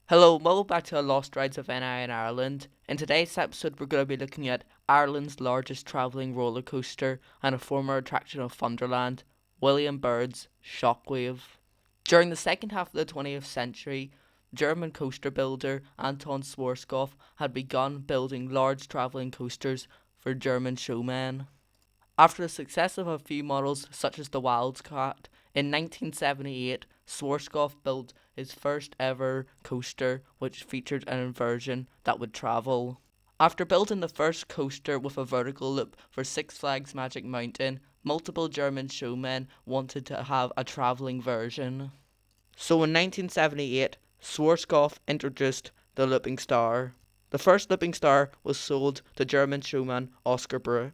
Hello, welcome back to a Lost Rides of NI in Ireland. In today's episode, we're going to be looking at Ireland's largest travelling roller coaster and a former attraction of Thunderland, William Byrd's Shockwave. During the second half of the 20th century, German coaster builder Anton Schwarzkopf had begun building large travelling coasters for German showmen. After the success of a few models such as the Wildcat, in 1978 Schwarzkopf built his first ever coaster which featured an inversion that would travel. After building the first coaster with a vertical loop for Six Flags Magic Mountain, multiple German showmen wanted to have a travelling version. So in 1978, Schwarzkopf introduced the Looping Star. The first Looping Star was sold to German showman Oscar Bruch.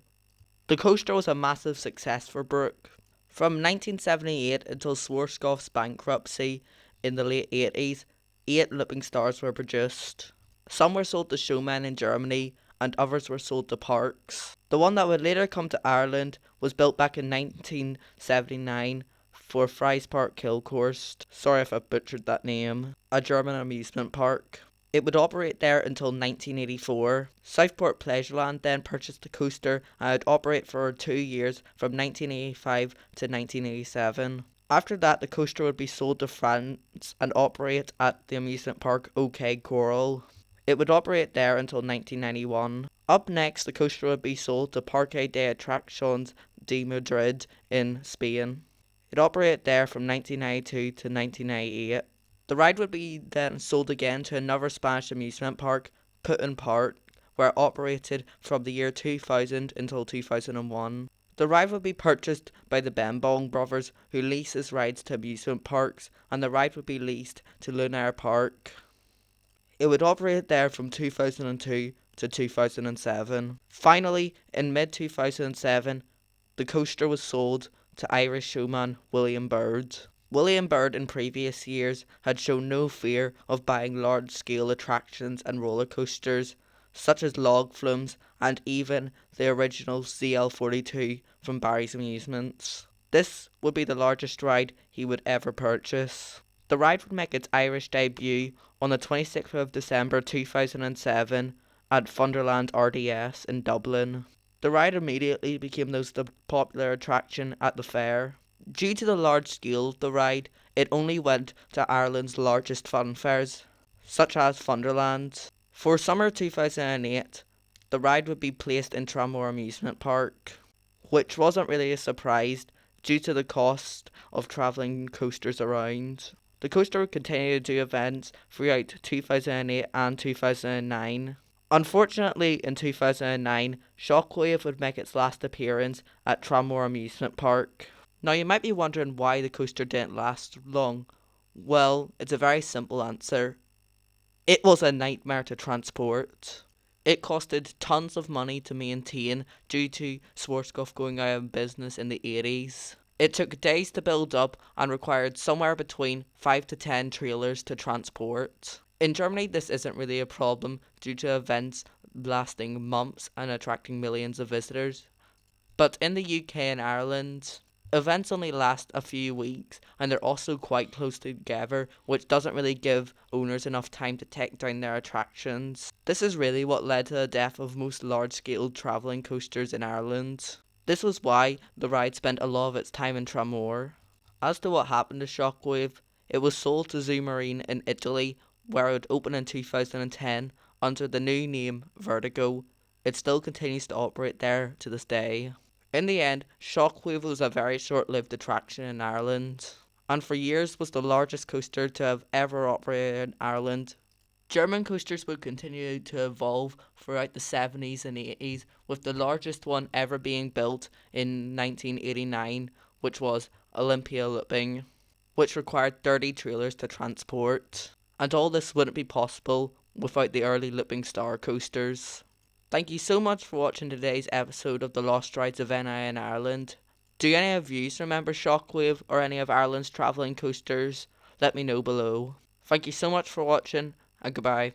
The coaster was a massive success for Bruch. From 1978 until Schwarzkopf's bankruptcy in the late 80s, 8 Looping Stars were produced. Some were sold to showmen in Germany and others were sold to parks. The one that would later come to Ireland was built back in 1979 for Fries Park Kilkhorst. Sorry if I butchered that name. A German amusement park. It would operate there until 1984. Southport Pleasureland then purchased the coaster and it would operate for 2 years from 1985 to 1987. After that, the coaster would be sold to France and operate at the amusement park OK Coral. It would operate there until 1991. Up next, the coaster would be sold to Parque de Atracciones de Madrid in Spain. It operated there from 1992 to 1998. The ride would be then sold again to another Spanish amusement park, Putin Park, where it operated from the year 2000 until 2001. The ride would be purchased by the Bembong brothers, who leases rides to amusement parks, and the ride would be leased to Lunaire Park. It would operate there from 2002 to 2007. Finally, in mid-2007, the coaster was sold to Irish showman William Byrd. William Byrd in previous years had shown no fear of buying large-scale attractions and roller coasters, such as log flumes and even the original ZL42 from Barry's Amusements. This would be the largest ride he would ever purchase. The ride would make its Irish debut on the 26th of December 2007 at Thunderland RDS in Dublin. The ride immediately became the most popular attraction at the fair. Due to the large scale of the ride, it only went to Ireland's largest fun fairs, such as Thunderland. For summer 2008, the ride would be placed in Tramore Amusement Park, which wasn't really a surprise due to the cost of travelling coasters around. The coaster would continue to do events throughout 2008 and 2009. Unfortunately, in 2009, Shockwave would make its last appearance at Tramore Amusement Park. Now you might be wondering why the coaster didn't last long. Well, it's a very simple answer. It was a nightmare to transport. It costed tons of money to maintain due to Schwarzkopf going out of business in the 80s. It took days to build up and required somewhere between 5 to 10 trailers to transport. In Germany, this isn't really a problem due to events lasting months and attracting millions of visitors. But in the UK and Ireland, events only last a few weeks and they're also quite close together, which doesn't really give owners enough time to take down their attractions. This is really what led to the death of most large-scale travelling coasters in Ireland. This was why the ride spent a lot of its time in Tramore. As to what happened to Shockwave, it was sold to Zoo Marine in Italy, where it would open in 2010 under the new name Vertigo. It still continues to operate there to this day. In the end, Shockwave was a very short-lived attraction in Ireland, and for years was the largest coaster to have ever operated in Ireland. German coasters would continue to evolve throughout the 70s and 80s, with the largest one ever being built in 1989, which was Olympia Looping, which required 30 trailers to transport. And all this wouldn't be possible without the early Looping Star coasters. Thank you so much for watching today's episode of the Lost Rides of NI in Ireland. Do any of you remember Shockwave or any of Ireland's travelling coasters? Let me know below. Thank you so much for watching and goodbye.